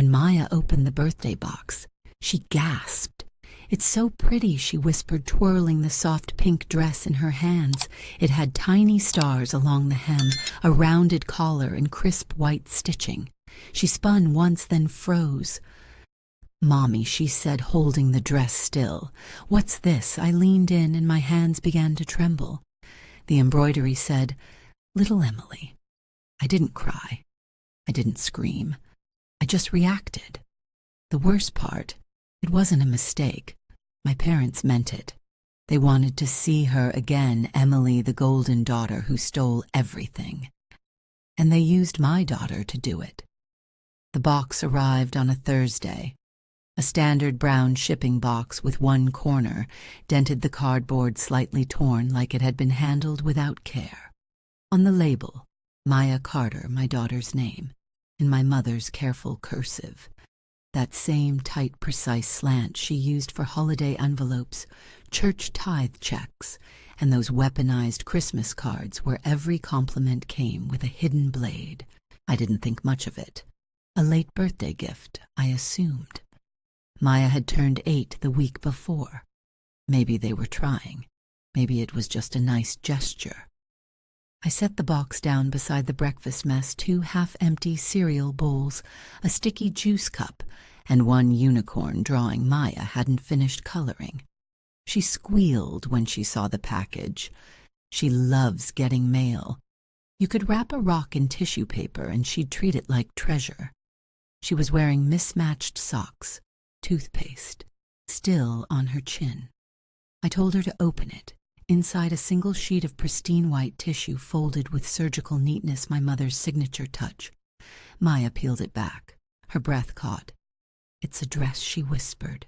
When Maya opened the birthday box, she gasped. "It's so pretty," she whispered, twirling the soft pink dress in her hands. It had tiny stars along the hem, a rounded collar, and crisp white stitching. She spun once, then froze. "Mommy," she said, holding the dress still. "What's this?" I leaned in, and my hands began to tremble. The embroidery said, "Little Emily." I didn't cry. I didn't scream. I just reacted. The worst part, it wasn't a mistake. My parents meant it. They wanted to see her again, Emily, the golden daughter who stole everything. And they used my daughter to do it. The box arrived on a Thursday. A standard brown shipping box with one corner, dented the cardboard slightly torn like it had been handled without care. On the label, Maya Carter, my daughter's name, in my mother's careful cursive. That same tight, precise slant she used for holiday envelopes, church tithe checks, and those weaponized Christmas cards where every compliment came with a hidden blade. I didn't think much of it. A late birthday gift, I assumed. Maya had turned 8 the week before. Maybe they were trying. Maybe it was just a nice gesture. I set the box down beside the breakfast mess, 2 half-empty cereal bowls, a sticky juice cup, and one unicorn drawing Maya hadn't finished coloring. She squealed when she saw the package. She loves getting mail. You could wrap a rock in tissue paper and she'd treat it like treasure. She was wearing mismatched socks, toothpaste, still on her chin. I told her to open it. Inside a single sheet of pristine white tissue folded with surgical neatness, my mother's signature touch. Maya peeled it back. Her breath caught. "It's a dress," she whispered.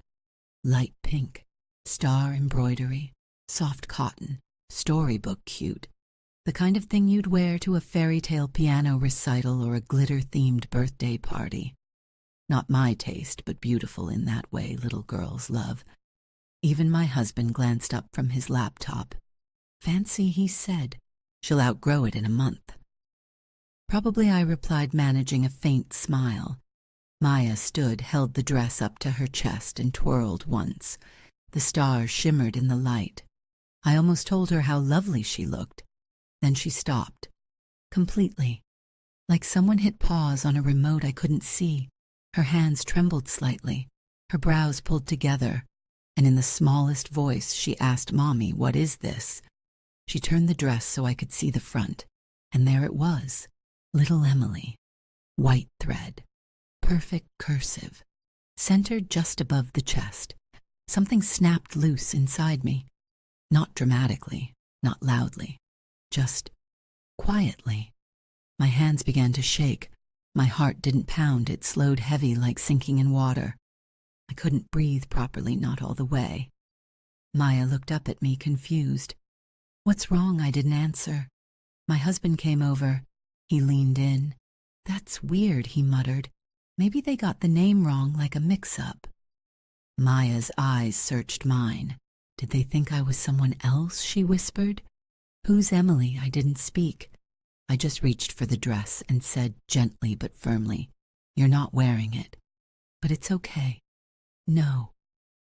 "Light pink, star embroidery, soft cotton, storybook cute. The kind of thing you'd wear to a fairy tale piano recital or a glitter-themed birthday party. Not my taste, but beautiful in that way little girls love." Even my husband glanced up from his laptop. "Fancy," he said. "She'll outgrow it in a month." Probably, I replied, managing a faint smile. Maya stood, held the dress up to her chest, and twirled once. The stars shimmered in the light. I almost told her how lovely she looked. Then she stopped. Completely. Like someone hit pause on a remote I couldn't see. Her hands trembled slightly. Her brows pulled together. And in the smallest voice she asked, "Mommy, what is this?" She turned the dress so I could see the front, and there it was, little Emily. White thread, perfect cursive, centered just above the chest. Something snapped loose inside me. Not dramatically, not loudly, just quietly. My hands began to shake. My heart didn't pound, it slowed heavy like sinking in water. I couldn't breathe properly, not all the way. Maya looked up at me, confused. "What's wrong?" I didn't answer. My husband came over. He leaned in. "That's weird," he muttered. "Maybe they got the name wrong, like a mix-up." Maya's eyes searched mine. "Did they think I was someone else?" she whispered. "Who's Emily?" I didn't speak. I just reached for the dress and said gently but firmly, "You're not wearing it. But it's okay." "No."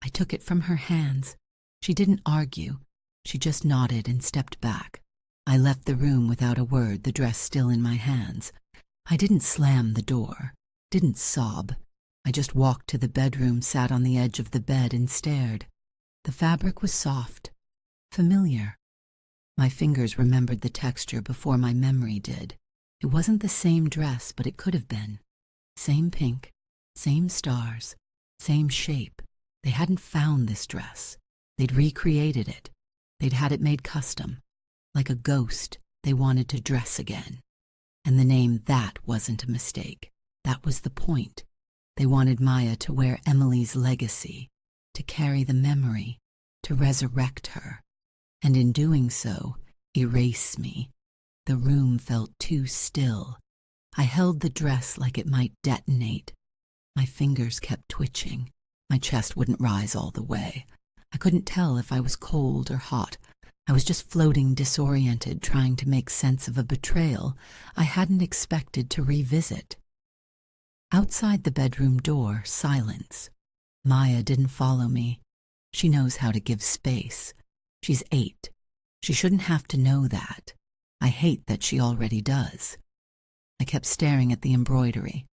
I took it from her hands. She didn't argue. She just nodded and stepped back. I left the room without a word, the dress still in my hands. I didn't slam the door, didn't sob. I just walked to the bedroom, sat on the edge of the bed and stared. The fabric was soft, familiar. My fingers remembered the texture before my memory did. It wasn't the same dress, but it could have been. Same pink, same stars, same shape. They hadn't found this dress. They'd recreated it. They'd had it made custom. Like a ghost, they wanted to dress again. And the name, that wasn't a mistake. That was the point. They wanted Maya to wear Emily's legacy, to carry the memory, to resurrect her. And in doing so, erase me. The room felt too still. I held the dress like it might detonate. My fingers kept twitching. My chest wouldn't rise all the way. I couldn't tell if I was cold or hot. I was just floating, disoriented, trying to make sense of a betrayal I hadn't expected to revisit. Outside the bedroom door, silence. Maya didn't follow me. She knows how to give space. She's 8. She shouldn't have to know that. I hate that she already does. I kept staring at the embroidery.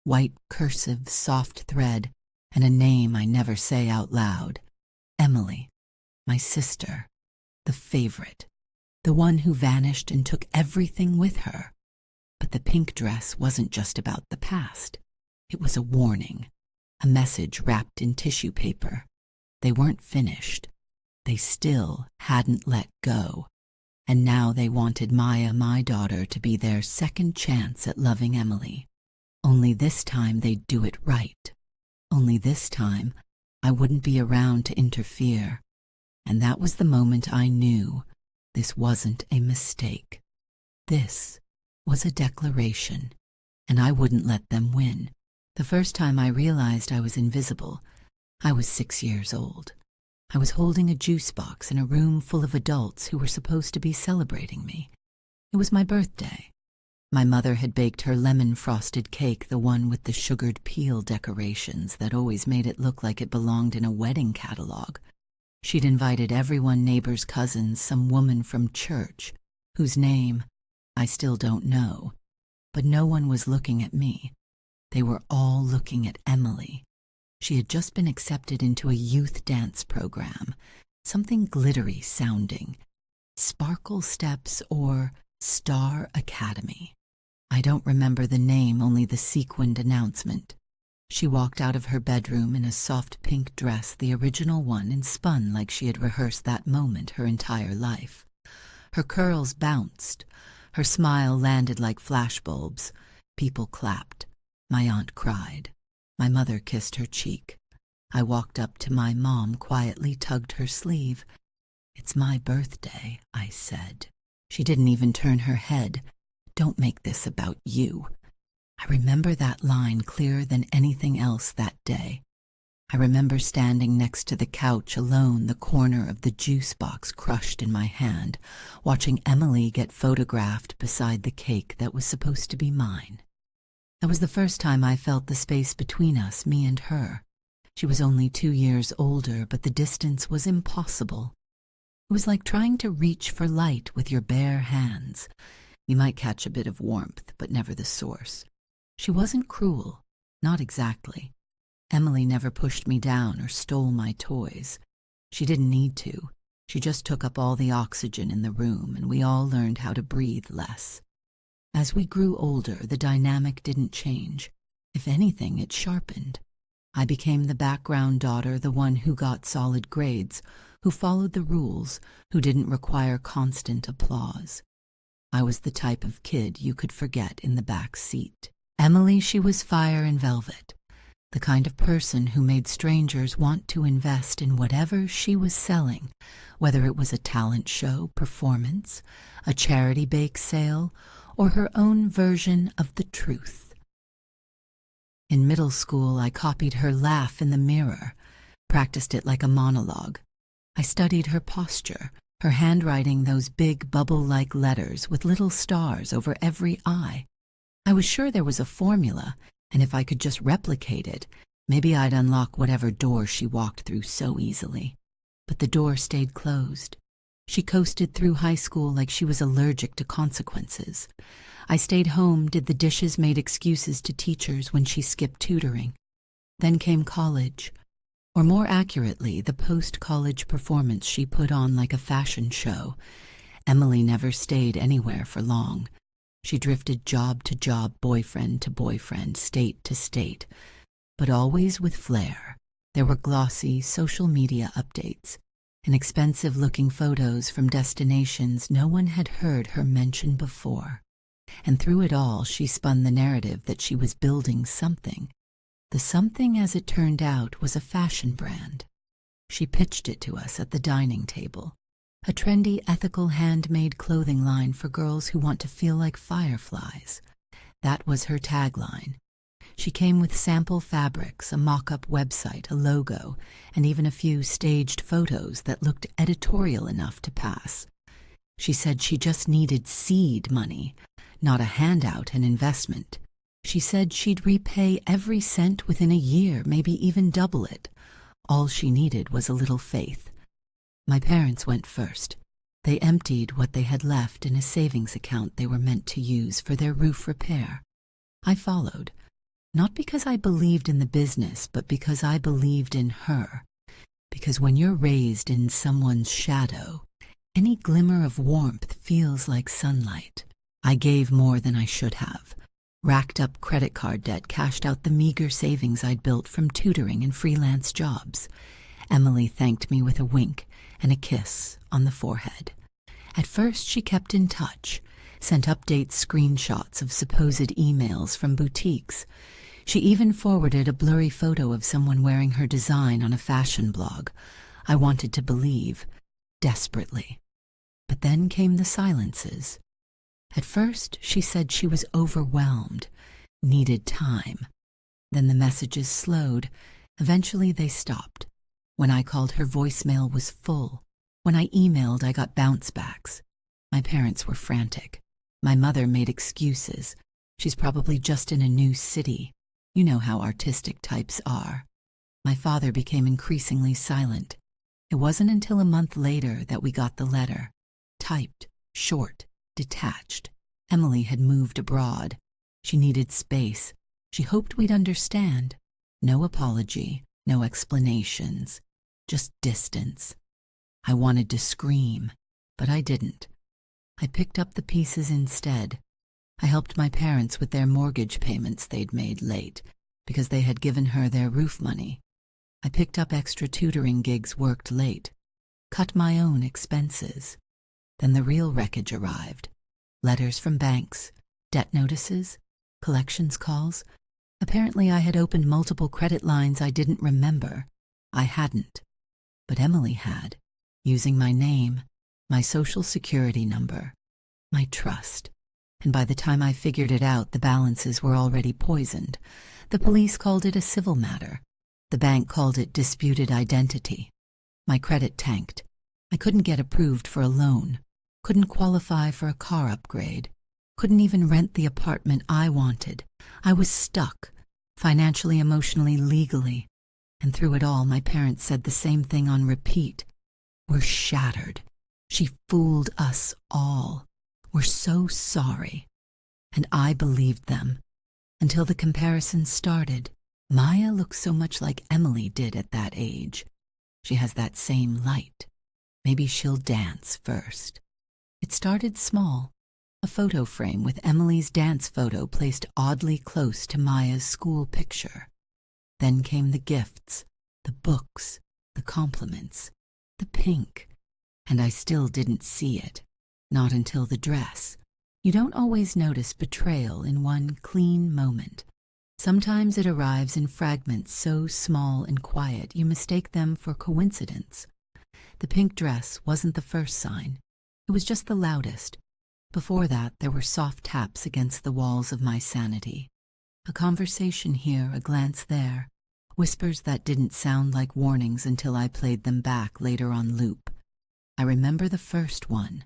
White, cursive, soft thread, and a name I never say out loud. Emily, my sister, the favorite, the one who vanished and took everything with her. But the pink dress wasn't just about the past. It was a warning, a message wrapped in tissue paper. They weren't finished. They still hadn't let go. And now they wanted Maya, my daughter, to be their second chance at loving Emily. Only this time they'd do it right. Only this time I wouldn't be around to interfere. And that was the moment I knew this wasn't a mistake. This was a declaration, and I wouldn't let them win. The first time I realized I was invisible, I was 6 years old. I was holding a juice box in a room full of adults who were supposed to be celebrating me. It was my birthday. My mother had baked her lemon-frosted cake, the one with the sugared peel decorations that always made it look like it belonged in a wedding catalog. She'd invited everyone, neighbors, cousins, some woman from church, whose name I still don't know. But no one was looking at me. They were all looking at Emily. She had just been accepted into a youth dance program, something glittery sounding, Sparkle Steps or Star Academy. I don't remember the name, only the sequined announcement. She walked out of her bedroom in a soft pink dress, the original one, and spun like she had rehearsed that moment her entire life. Her curls bounced. Her smile landed like flashbulbs. People clapped. My aunt cried. My mother kissed her cheek. I walked up to my mom, quietly tugged her sleeve. "It's my birthday," I said. She didn't even turn her head. "Don't make this about you." I remember that line clearer than anything else that day. I remember standing next to the couch alone, the corner of the juice box crushed in my hand, watching Emily get photographed beside the cake that was supposed to be mine. That was the first time I felt the space between us, me and her. She was only 2 years older, but the distance was impossible. It was like trying to reach for light with your bare hands. You might catch a bit of warmth, but never the source. She wasn't cruel, not exactly. Emily never pushed me down or stole my toys. She didn't need to. She just took up all the oxygen in the room, and we all learned how to breathe less. As we grew older, the dynamic didn't change. If anything, it sharpened. I became the background daughter, the one who got solid grades, who followed the rules, who didn't require constant applause. I was the type of kid you could forget in the back seat. Emily, she was fire and velvet, the kind of person who made strangers want to invest in whatever she was selling, whether it was a talent show, performance, a charity bake sale, or her own version of the truth. In middle school, I copied her laugh in the mirror, practiced it like a monologue. I studied her posture, her handwriting, those big bubble-like letters with little stars over every eye. I was sure there was a formula, and if I could just replicate it, maybe I'd unlock whatever door she walked through so easily. But the door stayed closed. She coasted through high school like she was allergic to consequences. I stayed home, did the dishes, made excuses to teachers when she skipped tutoring. Then came college, or more accurately, the post-college performance she put on like a fashion show. Emily never stayed anywhere for long. She drifted job to job, boyfriend to boyfriend, state to state, but always with flair. There were glossy social media updates and expensive-looking photos from destinations no one had heard her mention before. And through it all, she spun the narrative that she was building something. The something, as it turned out, was a fashion brand. She pitched it to us at the dining table. A trendy, ethical, handmade clothing line for girls who want to feel like fireflies. That was her tagline. She came with sample fabrics, a mock-up website, a logo, and even a few staged photos that looked editorial enough to pass. She said she just needed seed money, not a handout, an investment. She said she'd repay every cent within a year, maybe even double it. All she needed was a little faith. My parents went first. They emptied what they had left in a savings account they were meant to use for their roof repair. I followed, not because I believed in the business, but because I believed in her. Because when you're raised in someone's shadow, any glimmer of warmth feels like sunlight. I gave more than I should have. Racked up credit card debt, cashed out the meager savings I'd built from tutoring and freelance jobs. Emily thanked me with a wink and a kiss on the forehead. At first, she kept in touch, sent update screenshots of supposed emails from boutiques. She even forwarded a blurry photo of someone wearing her design on a fashion blog. I wanted to believe, desperately. But then came the silences. At first, she said she was overwhelmed, needed time. Then the messages slowed. Eventually, they stopped. When I called, her voicemail was full. When I emailed, I got bounce backs. My parents were frantic. My mother made excuses. She's probably just in a new city. You know how artistic types are. My father became increasingly silent. It wasn't until a month later that we got the letter. Typed, short, detached. Emily had moved abroad. She needed space. She hoped we'd understand. No apology, no explanations, just distance. I wanted to scream, but I didn't. I picked up the pieces instead. I helped my parents with their mortgage payments they'd made late, because they had given her their roof money. I picked up extra tutoring gigs worked late, cut my own expenses. Then the real wreckage arrived. Letters from banks, debt notices, collections calls. Apparently I had opened multiple credit lines I didn't remember. I hadn't. But Emily had, using my name, my social security number, my trust. And by the time I figured it out, the balances were already poisoned. The police called it a civil matter. The bank called it disputed identity. My credit tanked. I couldn't get approved for a loan. Couldn't qualify for a car upgrade. Couldn't even rent the apartment I wanted. I was stuck, financially, emotionally, legally. And through it all, my parents said the same thing on repeat. We're shattered. She fooled us all. We're so sorry. And I believed them. Until the comparison started. Maya looks so much like Emily did at that age. She has that same light. Maybe she'll dance first. It started small. A photo frame with Emily's dance photo placed oddly close to Maya's school picture. Then came the gifts, the books, the compliments, the pink. And I still didn't see it. Not until the dress. You don't always notice betrayal in one clean moment. Sometimes it arrives in fragments so small and quiet you mistake them for coincidence. The pink dress wasn't the first sign. It was just the loudest. Before that, there were soft taps against the walls of my sanity. A conversation here, a glance there. Whispers that didn't sound like warnings until I played them back later on loop. I remember the first one.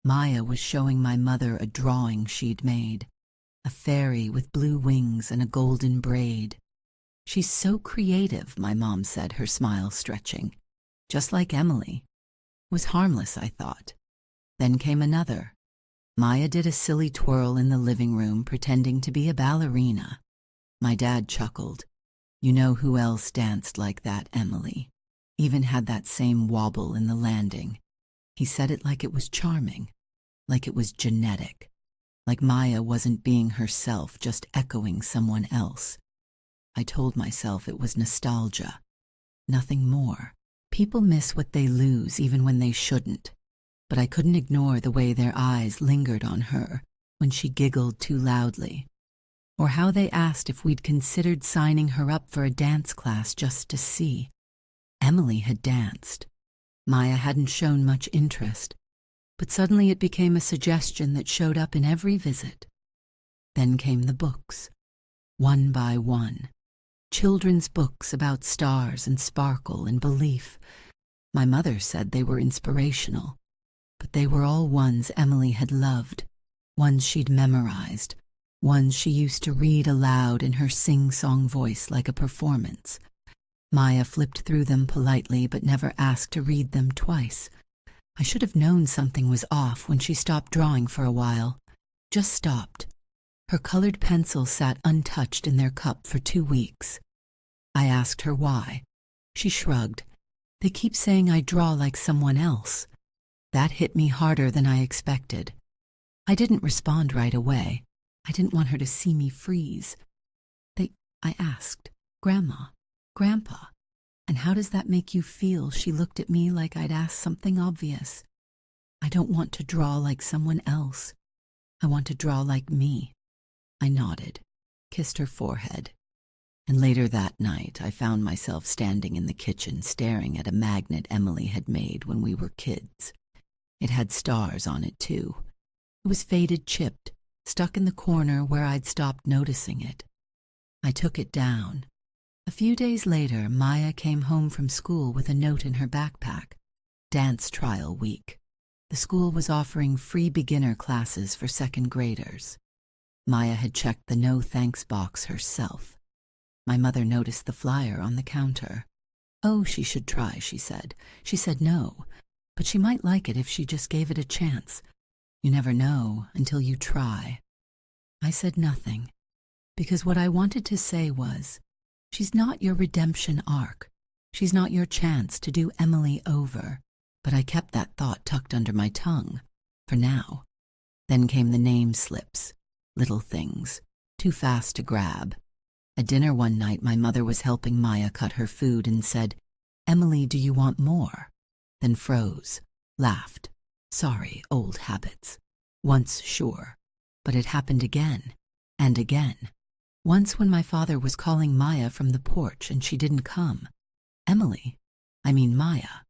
Maya was showing my mother a drawing she'd made. A fairy with blue wings and a golden braid. She's so creative, my mom said, her smile stretching. Just like Emily. Was harmless, I thought. Then came another. Maya did a silly twirl in the living room, pretending to be a ballerina. My dad chuckled. You know who else danced like that, Emily? Even had that same wobble in the landing. He said it like it was charming, like it was genetic, like Maya wasn't being herself, just echoing someone else. I told myself it was nostalgia, nothing more. People miss what they lose even when they shouldn't. But I couldn't ignore the way their eyes lingered on her when she giggled too loudly, or how they asked if we'd considered signing her up for a dance class just to see. Emily had danced. Maya hadn't shown much interest, but suddenly it became a suggestion that showed up in every visit. Then came the books, one by one. Children's books about stars and sparkle and belief. My mother said they were inspirational, but they were all ones Emily had loved, ones she'd memorized, Ones she used to read aloud in her sing-song voice like a performance. Maya flipped through them politely but never asked to read them twice. I should have known something was off when she stopped drawing for a while. Just stopped. Her colored pencils sat untouched in their cup for 2 weeks. I asked her why. She shrugged. They keep saying I draw like someone else. That hit me harder than I expected. I didn't respond right away. I didn't want her to see me freeze. I asked, Grandma, Grandpa, and how does that make you feel? She looked at me like I'd asked something obvious. I don't want to draw like someone else. I want to draw like me. I nodded, kissed her forehead. And later that night, I found myself standing in the kitchen staring at a magnet Emily had made when we were kids. It had stars on it, too. It was faded, chipped, stuck in the corner where I'd stopped noticing it. I took it down. A few days later, Maya came home from school with a note in her backpack. Dance trial week. The school was offering free beginner classes for second graders. Maya had checked the no thanks box herself. My mother noticed the flyer on the counter. Oh, she should try, she said. She said no, but she might like it if she just gave it a chance. You never know until you try. I said nothing, because what I wanted to say was, she's not your redemption arc. She's not your chance to do Emily over. But I kept that thought tucked under my tongue, for now. Then came the name slips, little things, too fast to grab. At dinner one night, my mother was helping Maya cut her food and said, Emily, do you want more? Then froze, laughed. Sorry, old habits. Once, sure. But it happened again, and again. Once when my father was calling Maya from the porch and she didn't come. Maya.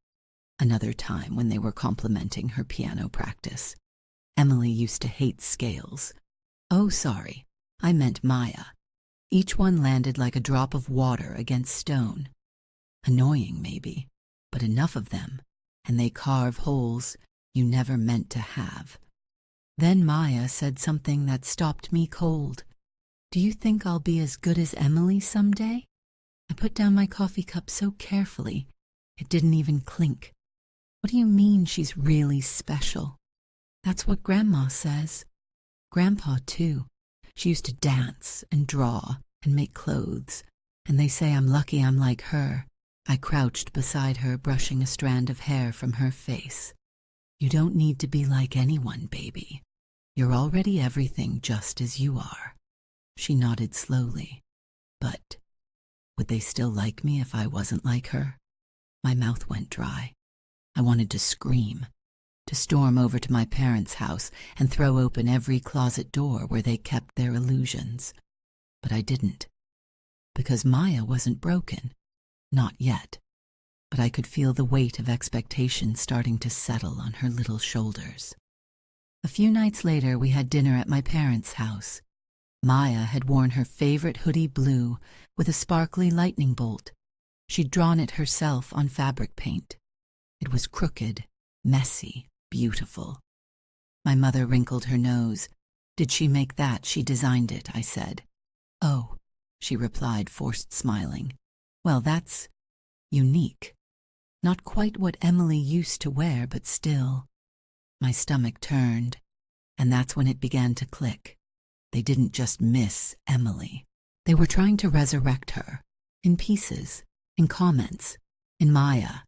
Another time when they were complimenting her piano practice. Emily used to hate scales. Oh, sorry, I meant Maya. Each one landed like a drop of water against stone. Annoying, maybe, but enough of them, and they carve holes you never meant to have. Then Maya said something that stopped me cold. Do you think I'll be as good as Emily someday? I put down my coffee cup so carefully, it didn't even clink. What do you mean she's really special? That's what Grandma says. Grandpa, too. She used to dance and draw and make clothes, and they say I'm lucky I'm like her. I crouched beside her, brushing a strand of hair from her face. You don't need to be like anyone, baby. You're already everything just as you are. She nodded slowly. But would they still like me if I wasn't like her? My mouth went dry. I wanted to scream, to storm over to my parents' house and throw open every closet door where they kept their illusions. But I didn't, because Maya wasn't broken. Not yet. But I could feel the weight of expectation starting to settle on her little shoulders. A few nights later, we had dinner at my parents' house. Maya had worn her favorite hoodie blue with a sparkly lightning bolt. She'd drawn it herself on fabric paint. It was crooked, messy, beautiful. My mother wrinkled her nose. Did she make that? She designed it, I said. Oh, she replied, forced smiling. Well, that's unique. Not quite what Emily used to wear, but still. My stomach turned, and that's when it began to click. They didn't just miss Emily. They were trying to resurrect her, in pieces, in comments, in Maya.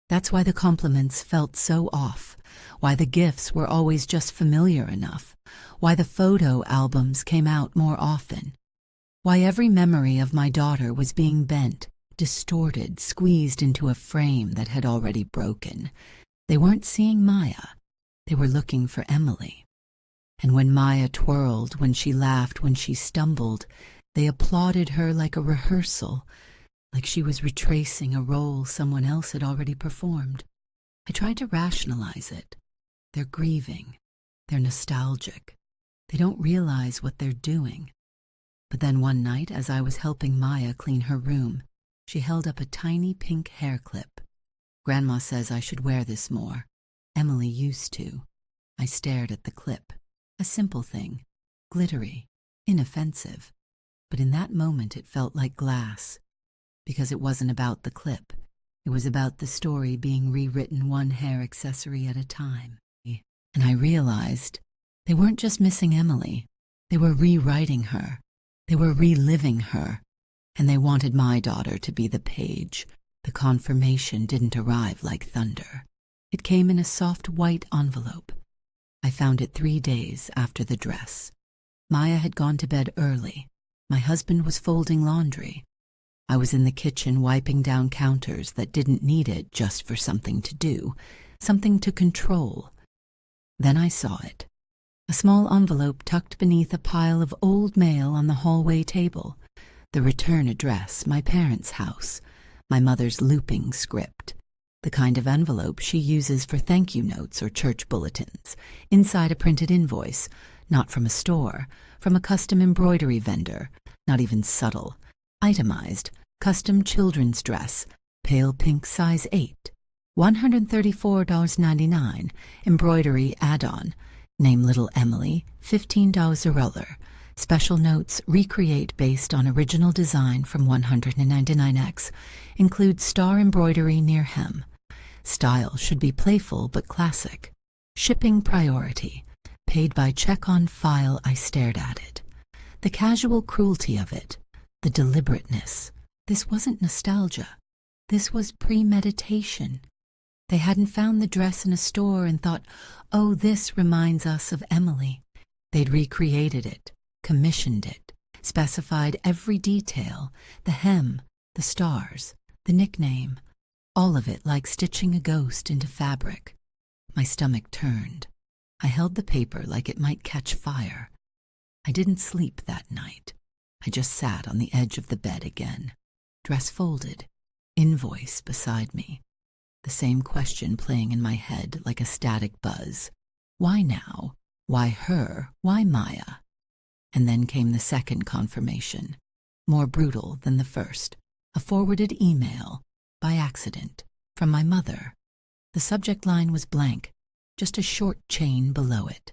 That's why the compliments felt so off, why the gifts were always just familiar enough, why the photo albums came out more often, why every memory of my daughter was being bent, distorted, squeezed into a frame that had already broken. They weren't seeing Maya. They were looking for Emily. And when Maya twirled, when she laughed, when she stumbled, they applauded her like a rehearsal, like she was retracing a role someone else had already performed. I tried to rationalize it. They're grieving. They're nostalgic. They don't realize what they're doing. But then one night, as I was helping Maya clean her room, she held up a tiny pink hair clip. Grandma says I should wear this more. Emily used to. I stared at the clip. A simple thing. Glittery. inoffensive. But in that moment it felt like glass, because it wasn't about the clip. It was about the story being rewritten one hair accessory at a time. And I realized they weren't just missing Emily. They were rewriting her. They were reliving her. And they wanted my daughter to be the page. The confirmation didn't arrive like thunder. It came in a soft white envelope. I found it 3 days after the dress. Maya had gone to bed early. My husband was folding laundry. I was in the kitchen wiping down counters that didn't need it just for something to do, something to control. Then I saw it. A small envelope tucked beneath a pile of old mail on the hallway table. The return address, my parents' house, my mother's looping script, the kind of envelope she uses for thank you notes or church bulletins, inside a printed invoice, not from a store, from a custom embroidery vendor, not even subtle, itemized, custom children's dress, pale pink size 8, $134.99, embroidery add-on, name little Emily, $15 a roller. Special notes recreate based on original design from 199X. Include star embroidery near hem. Style should be playful but classic. Shipping priority. Paid by check on file. I stared at it. The casual cruelty of it. The deliberateness. This wasn't nostalgia. This was premeditation. They hadn't found the dress in a store and thought, oh, this reminds us of Emily. They'd recreated it. Commissioned it, specified every detail, the hem, the stars, the nickname, all of it like stitching a ghost into fabric. My stomach turned. I held the paper like it might catch fire. I didn't sleep that night. I just sat on the edge of the bed again, dress folded, invoice beside me. The same question playing in my head like a static buzz. Why now? Why her? Why Maya? And then came the second confirmation, more brutal than the first, a forwarded email, by accident, from my mother. The subject line was blank, just a short chain below it.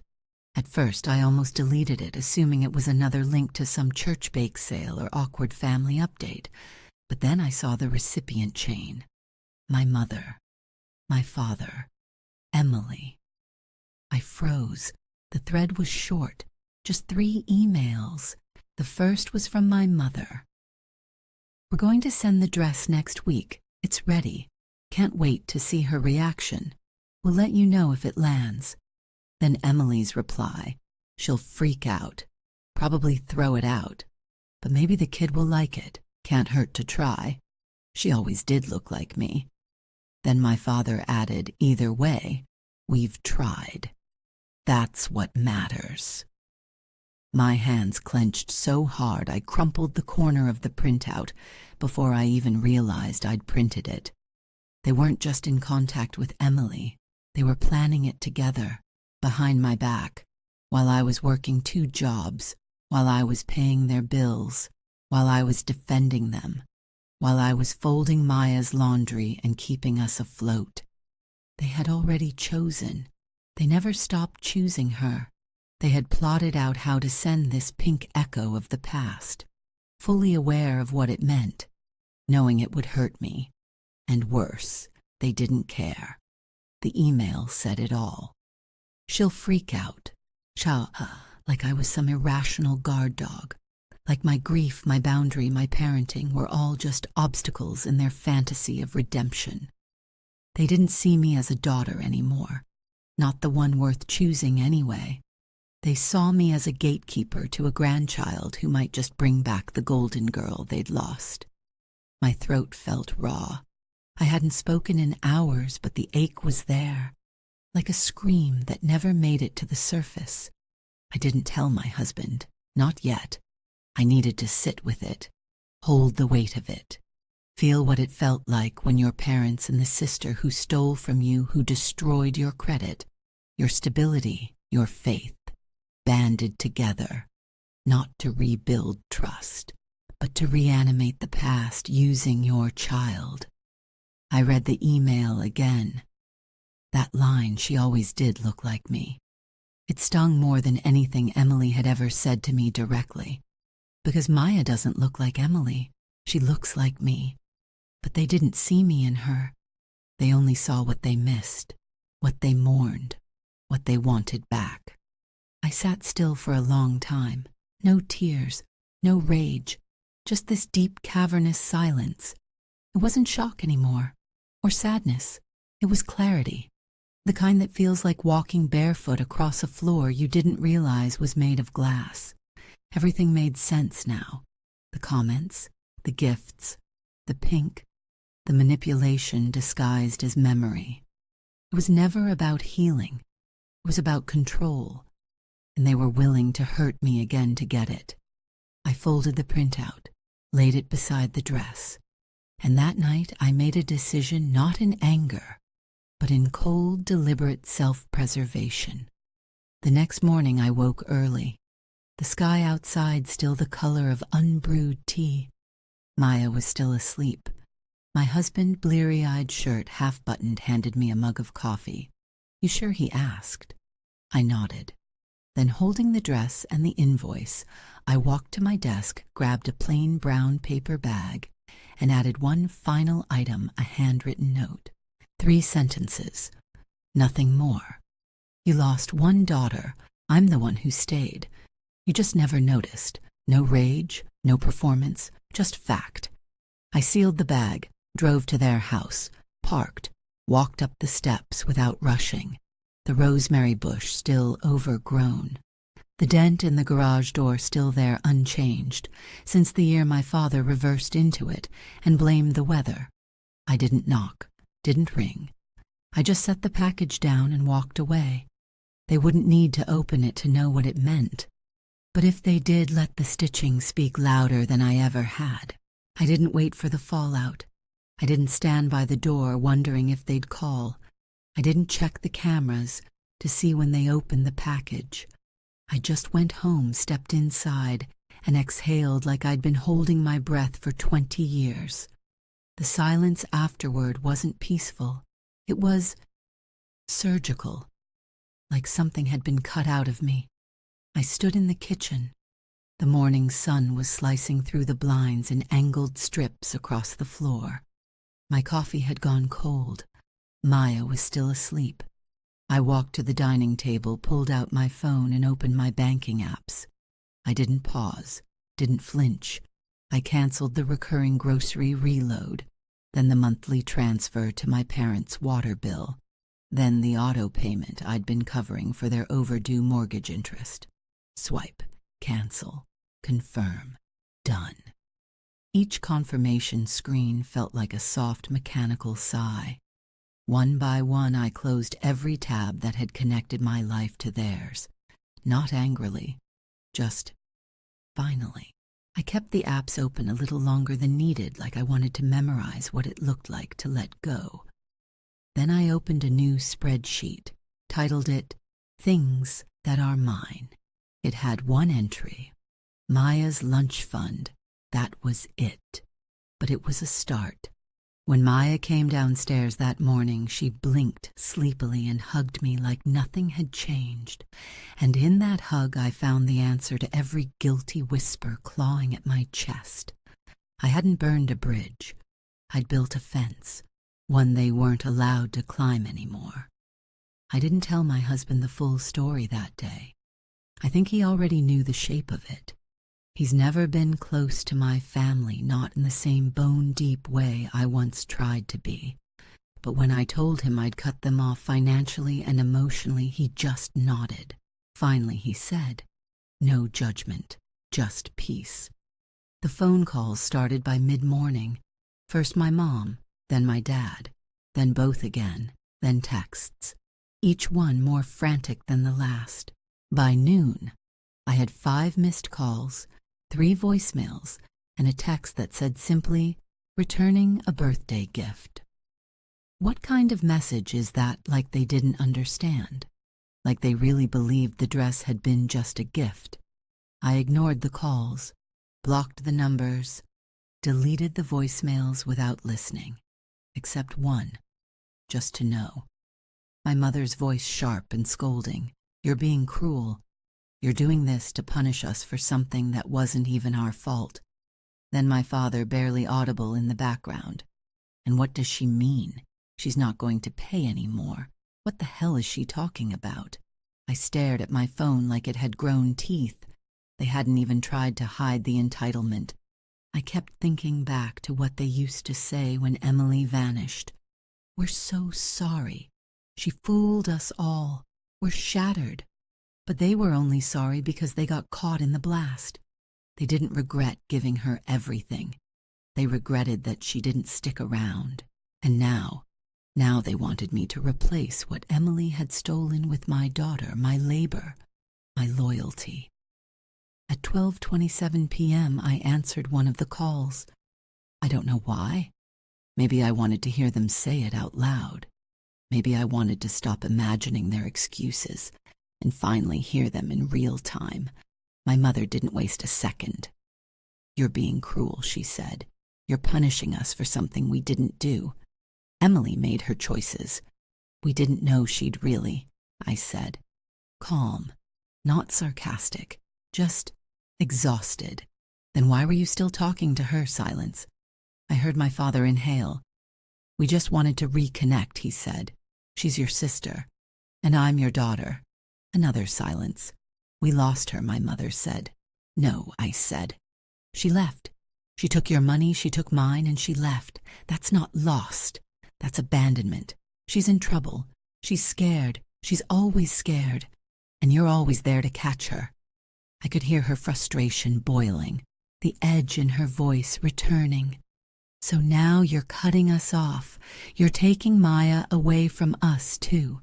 At first I almost deleted it, assuming it was another link to some church bake sale or awkward family update. But then I saw the recipient chain. My mother, my father, Emily. I froze. The thread was short. Just 3 emails. The first was from my mother. We're going to send the dress next week. It's ready. Can't wait to see her reaction. We'll let you know if it lands. Then Emily's reply. She'll freak out. Probably throw it out. But maybe the kid will like it. Can't hurt to try. She always did look like me. Then my father added, either way, we've tried. That's what matters. My hands clenched so hard I crumpled the corner of the printout before I even realized I'd printed it. They weren't just in contact with Emily. They were planning it together, behind my back, while I was working 2 jobs, while I was paying their bills, while I was defending them, while I was folding Maya's laundry and keeping us afloat. They had already chosen. They never stopped choosing her. They had plotted out how to send this pink echo of the past, fully aware of what it meant, knowing it would hurt me. And worse, they didn't care. The email said it all. She'll freak out. Like I was some irrational guard dog. Like my grief, my boundary, my parenting were all just obstacles in their fantasy of redemption. They didn't see me as a daughter anymore, not the one worth choosing anyway. They saw me as a gatekeeper to a grandchild who might just bring back the golden girl they'd lost. My throat felt raw. I hadn't spoken in hours, but the ache was there, like a scream that never made it to the surface. I didn't tell my husband, not yet. I needed to sit with it, hold the weight of it, feel what it felt like when your parents and the sister who stole from you, who destroyed your credit, your stability, your faith, banded together, not to rebuild trust, but to reanimate the past using your child. I read the email again. That line, she always did look like me. It stung more than anything Emily had ever said to me directly. Because Maya doesn't look like Emily. She looks like me. But they didn't see me in her. They only saw what they missed, what they mourned, what they wanted back. I sat still for a long time. No tears, no rage, just this deep cavernous silence. It wasn't shock anymore, or sadness. It was clarity. The kind that feels like walking barefoot across a floor you didn't realize was made of glass. Everything made sense now. The comments, the gifts, the pink, the manipulation disguised as memory. It was never about healing. It was about control. And they were willing to hurt me again to get it. I folded the printout, laid it beside the dress. And that night I made a decision not in anger, but in cold, deliberate self-preservation. The next morning I woke early. The sky outside still the color of unbrewed tea. Maya was still asleep. My husband, bleary-eyed shirt half-buttoned, handed me a mug of coffee. "You sure?" he asked. I nodded. Then, holding the dress and the invoice, I walked to my desk, grabbed a plain brown paper bag, and added one final item, a handwritten note. 3 sentences. Nothing more. "You lost one daughter. I'm the one who stayed. You just never noticed. No rage, no performance, just fact." I sealed the bag, drove to their house, parked, walked up the steps without rushing, the rosemary bush still overgrown. The dent in the garage door still there unchanged, since the year my father reversed into it and blamed the weather. I didn't knock, didn't ring. I just set the package down and walked away. They wouldn't need to open it to know what it meant. But if they did, let the stitching speak louder than I ever had. I didn't wait for the fallout. I didn't stand by the door wondering if they'd call. I didn't check the cameras to see when they opened the package. I just went home, stepped inside, and exhaled like I'd been holding my breath for 20 years. The silence afterward wasn't peaceful. It was surgical, like something had been cut out of me. I stood in the kitchen. The morning sun was slicing through the blinds in angled strips across the floor. My coffee had gone cold. Maya was still asleep. I walked to the dining table, pulled out my phone, and opened my banking apps. I didn't pause, didn't flinch. I canceled the recurring grocery reload, then the monthly transfer to my parents' water bill, then the auto payment I'd been covering for their overdue mortgage interest. Swipe, cancel, confirm, done. Each confirmation screen felt like a soft mechanical sigh. One by one I closed every tab that had connected my life to theirs. Not angrily, just finally. I kept the apps open a little longer than needed, like I wanted to memorize what it looked like to let go. Then I opened a new spreadsheet, titled it Things That Are Mine. It had one entry, Maya's lunch fund. That was it. But it was a start. When Maya came downstairs that morning, she blinked sleepily and hugged me like nothing had changed. And in that hug I found the answer to every guilty whisper clawing at my chest. I hadn't burned a bridge. I'd built a fence, one they weren't allowed to climb anymore. I didn't tell my husband the full story that day. I think he already knew the shape of it. He's never been close to my family, not in the same bone-deep way I once tried to be. But when I told him I'd cut them off financially and emotionally, he just nodded. Finally, he said, "No judgment, just peace." The phone calls started by mid-morning. First my mom, then my dad, then both again, then texts, each one more frantic than the last. By noon, I had 5 missed calls, 3 voicemails, and a text that said simply, "Returning a birthday gift." What kind of message is that? Like they didn't understand? Like they really believed the dress had been just a gift? I ignored the calls, blocked the numbers, deleted the voicemails without listening, except one, just to know. My mother's voice sharp and scolding. You're being cruel. You're doing this to punish us for something that wasn't even our fault." Then my father, barely audible in the background. "And what does she mean? She's not going to pay any more. What the hell is she talking about?" I stared at my phone like it had grown teeth. They hadn't even tried to hide the entitlement. I kept thinking back to what they used to say when Emily vanished. "We're so sorry. She fooled us all. We're shattered." But they were only sorry because they got caught in the blast. They didn't regret giving her everything. They regretted that she didn't stick around. And now they wanted me to replace what Emily had stolen with my daughter, my labor, my loyalty. At 12:27 p.m., I answered one of the calls. I don't know why. Maybe I wanted to hear them say it out loud. Maybe I wanted to stop imagining their excuses and finally hear them in real time. My mother didn't waste a second. "You're being cruel," she said. "You're punishing us for something we didn't do. Emily made her choices. We didn't know she'd really," I said. Calm, not sarcastic, just exhausted. "Then why were you still talking to her?" Silence. I heard my father inhale. "We just wanted to reconnect," he said. "She's your sister, and I'm your daughter." Another silence. "We lost her," my mother said. "No," I said. "She left. She took your money, she took mine, and she left. That's not lost. That's abandonment. She's in trouble. She's scared. She's always scared. And you're always there to catch her." I could hear her frustration boiling, the edge in her voice returning. "So now you're cutting us off. You're taking Maya away from us, too.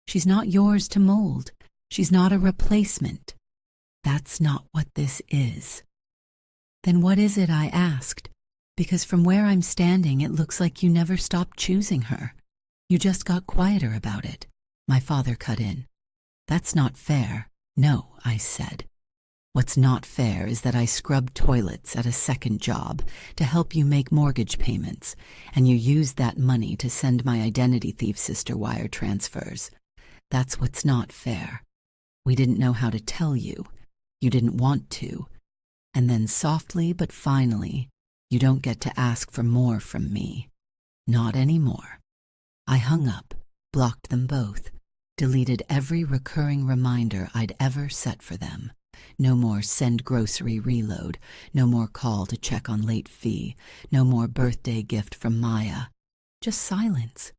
She's not yours to mold. She's not a replacement. That's not what this is." "Then what is it?" I asked, because from where I'm standing it looks like you never stopped choosing her. You just got quieter about it. My father cut in. "That's not fair." "No," I said. "What's not fair is that I scrubbed toilets at a second job to help you make mortgage payments, and you used that money to send my identity thief sister wire transfers. That's what's not fair. We didn't know how to tell you. You didn't want to. And then softly but finally, you don't get to ask for more from me. Not anymore." I hung up, blocked them both, deleted every recurring reminder I'd ever set for them. No more send grocery reload, no more call to check on late fee, no more birthday gift from Maya. Just silence.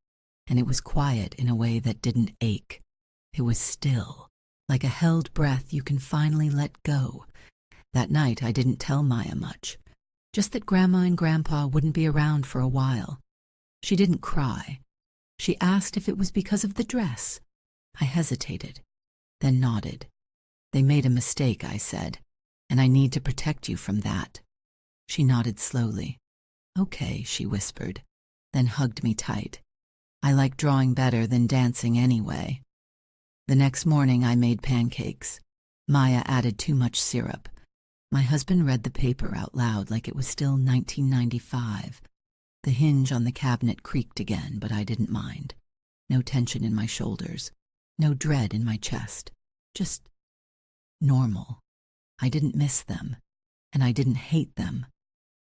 And it was quiet in a way that didn't ache. It was still, like a held breath you can finally let go. That night I didn't tell Maya much, just that Grandma and Grandpa wouldn't be around for a while. She didn't cry. She asked if it was because of the dress. I hesitated, then nodded. "They made a mistake," I said, "and I need to protect you from that." She nodded slowly. "Okay," she whispered, then hugged me tight. I like drawing better than dancing anyway. The next morning I made pancakes. Maya added too much syrup. My husband read the paper out loud like it was still 1995. The hinge on the cabinet creaked again, but I didn't mind. No tension in my shoulders, no dread in my chest. Just normal. I didn't miss them, and I didn't hate them.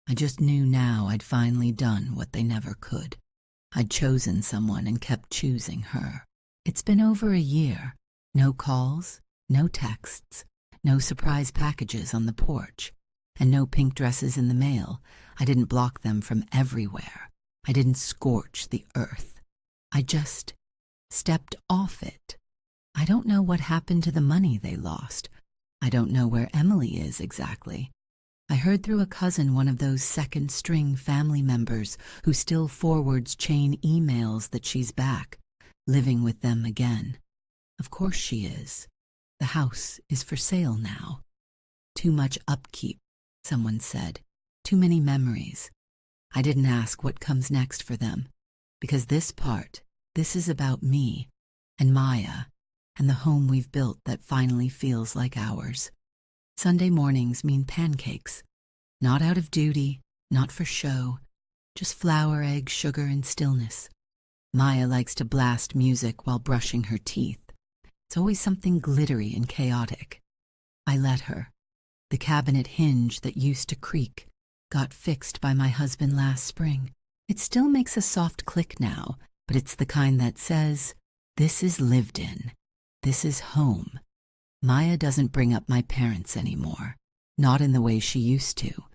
I just knew now I'd finally done what they never could. I'd chosen someone and kept choosing her. It's been over a year. No calls, no texts, no surprise packages on the porch, and no pink dresses in the mail. I didn't block them from everywhere. I didn't scorch the earth. I just stepped off it. I don't know what happened to the money they lost. I don't know where Emily is exactly. I heard through a cousin, one of those second-string family members who still forwards chain emails, that she's back, living with them again. Of course she is. The house is for sale now. Too much upkeep, someone said. Too many memories. I didn't ask what comes next for them, because this is about me and Maya and the home we've built that finally feels like ours. Sunday mornings mean pancakes. Not out of duty, not for show, just flour, egg, sugar, and stillness. Maya likes to blast music while brushing her teeth. It's always something glittery and chaotic. I let her. The cabinet hinge that used to creak got fixed by my husband last spring. It still makes a soft click now, but it's the kind that says, "This is lived in. This is home." Maya doesn't bring up my parents anymore, not in the way she used to.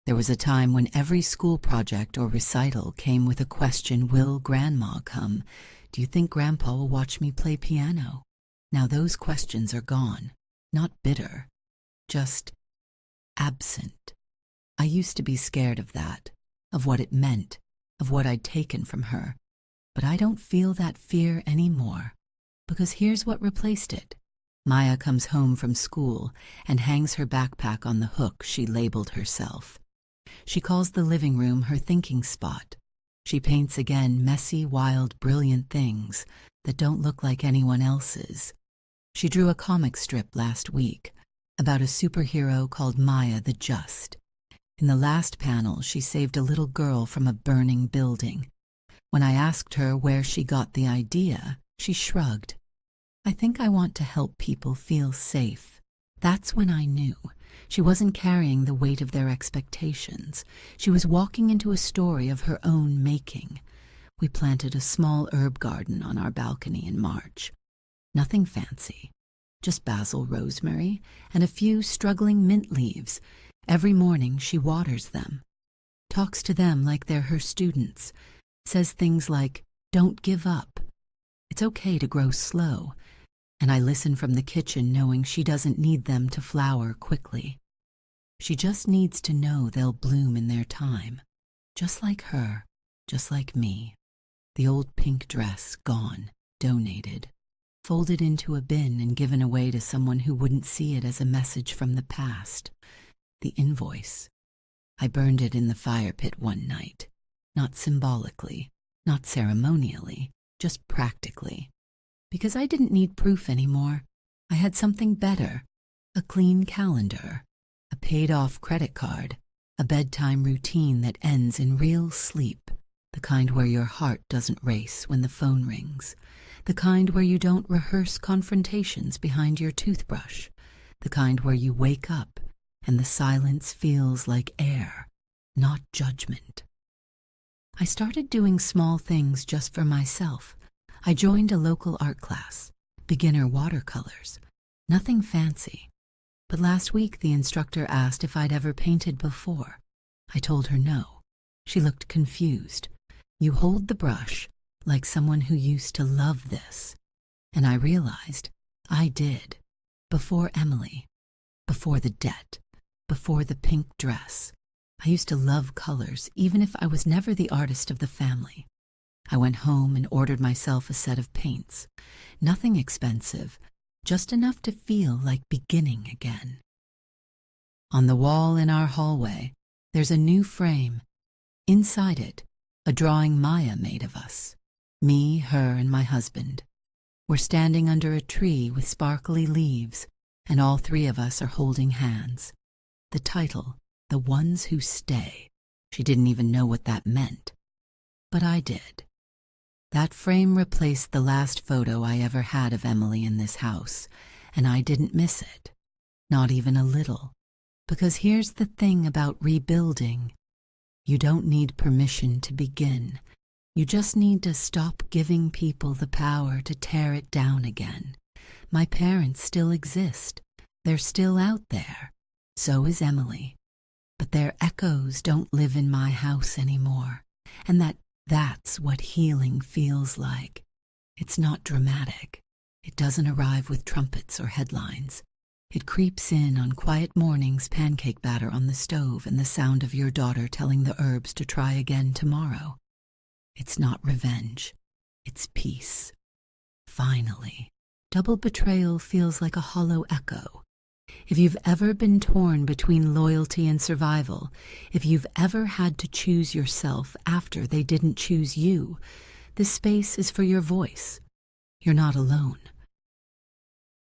There was a time when every school project or recital came with a question, "Will Grandma come? Do you think Grandpa will watch me play piano?" Now those questions are gone, not bitter, just absent. I used to be scared of that, of what it meant, of what I'd taken from her. But I don't feel that fear anymore, because here's what replaced it. Maya comes home from school and hangs her backpack on the hook she labeled herself. She calls the living room her thinking spot. She paints again messy, wild, brilliant things that don't look like anyone else's. She drew a comic strip last week about a superhero called Maya the Just. In the last panel, she saved a little girl from a burning building. When I asked her where she got the idea, she shrugged. I think I want to help people feel safe. That's when I knew. She wasn't carrying the weight of their expectations. She was walking into a story of her own making. We planted a small herb garden on our balcony in March. Nothing fancy, just basil, rosemary, and a few struggling mint leaves. Every morning she waters them, talks to them like they're her students, says things like, "Don't give up. It's okay to grow slow." And I listen from the kitchen knowing she doesn't need them to flower quickly. She just needs to know they'll bloom in their time, just like her, just like me. The old pink dress, gone, donated, folded into a bin and given away to someone who wouldn't see it as a message from the past. The invoice. I burned it in the fire pit one night, not symbolically, not ceremonially, just practically. Because I didn't need proof anymore. I had something better, a clean calendar, a paid-off credit card, a bedtime routine that ends in real sleep, the kind where your heart doesn't race when the phone rings, the kind where you don't rehearse confrontations behind your toothbrush, the kind where you wake up and the silence feels like air, not judgment. I started doing small things just for myself. I joined a local art class, beginner watercolors, nothing fancy. But last week the instructor asked if I'd ever painted before. I told her no. She looked confused. "You hold the brush like someone who used to love this." And I realized I did. Before Emily, before the debt, before the pink dress. I used to love colors, even if I was never the artist of the family. I went home and ordered myself a set of paints. Nothing expensive, just enough to feel like beginning again. On the wall in our hallway, there's a new frame. Inside it, a drawing Maya made of us. Me, her, and my husband. We're standing under a tree with sparkly leaves, and all three of us are holding hands. The title, "The Ones Who Stay." She didn't even know what that meant. But I did. That frame replaced the last photo I ever had of Emily in this house, and I didn't miss it. Not even a little. Because here's the thing about rebuilding. You don't need permission to begin. You just need to stop giving people the power to tear it down again. My parents still exist. They're still out there. So is Emily. But their echoes don't live in my house anymore. And that's what healing feels like. It's not dramatic. It doesn't arrive with trumpets or headlines. It creeps in on quiet mornings, pancake batter on the stove, and the sound of your daughter telling the herbs to try again tomorrow. It's not revenge. It's peace. Finally. Double betrayal feels like a hollow echo. If you've ever been torn between loyalty and survival, if you've ever had to choose yourself after they didn't choose you, this space is for your voice. You're not alone.